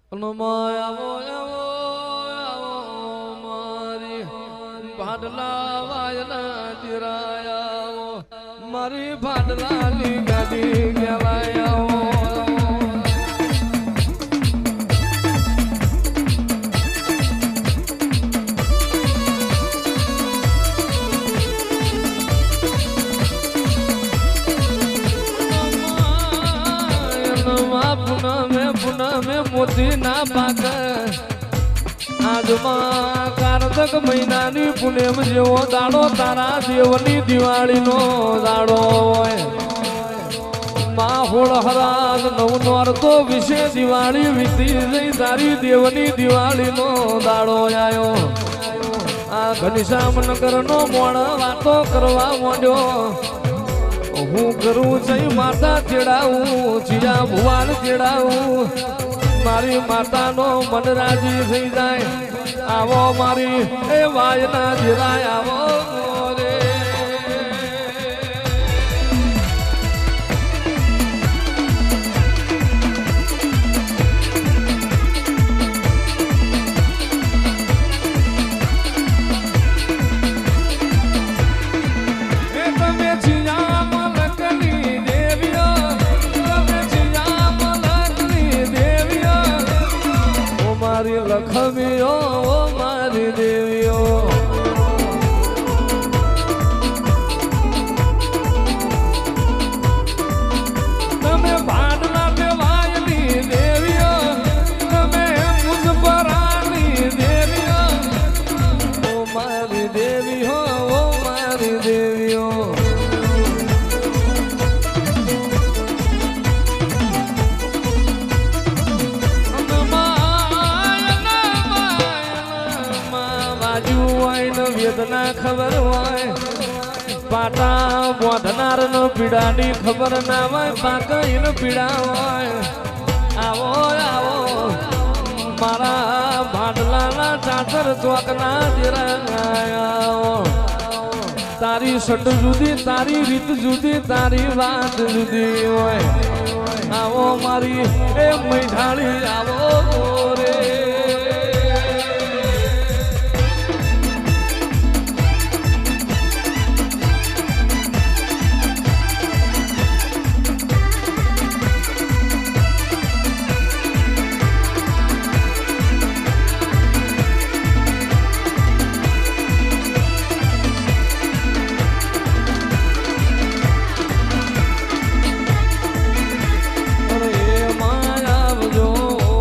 મારી ભાડલા વાયના જીરાયા મારી ભાડલાની ગાડી ગેલાયા મોતી ના પાક આજમાં કારતક મહિનાની પુણ્યમ જેવો દાડો તારા દેવની દિવાળીનો દાડો હોય માહોળ હરાજ નવ નોરતો વિશે દિવાળી વીતી જઈ તારી દેવની દિવાળીનો દાડો આવ્યો આ ઘનશ્યામનગરનો મોણ વાતો કરવા માંડ્યો હું કરું જઈ માતા ચેડાવું ચિયા ભુવાન ચેડાવું મારી માતાનો મન રાજી થઈ જાય આવો મારી એ વાયના જીરાય આવો રે લખમીઓ મારી દેવીઓ તમે ભાડલા દેવાયની દેવીઓ તમે મુજપરાની દેવીઓ ઓ મારી દેવીઓ ઓ મારી દેવીઓ વેદના ખબર હોય પાટા બોધનાર નો પીડાની ખબર ના હોય પાકઈ નો પીડા હોય આવો આવો મારા ભાડલાના ચાચર ચોકના જીરાયા તારી સટ જુદી તારી રીત જુદી તારી વાત જુદી હોય આવો મારી એ મૈઠાળી આવો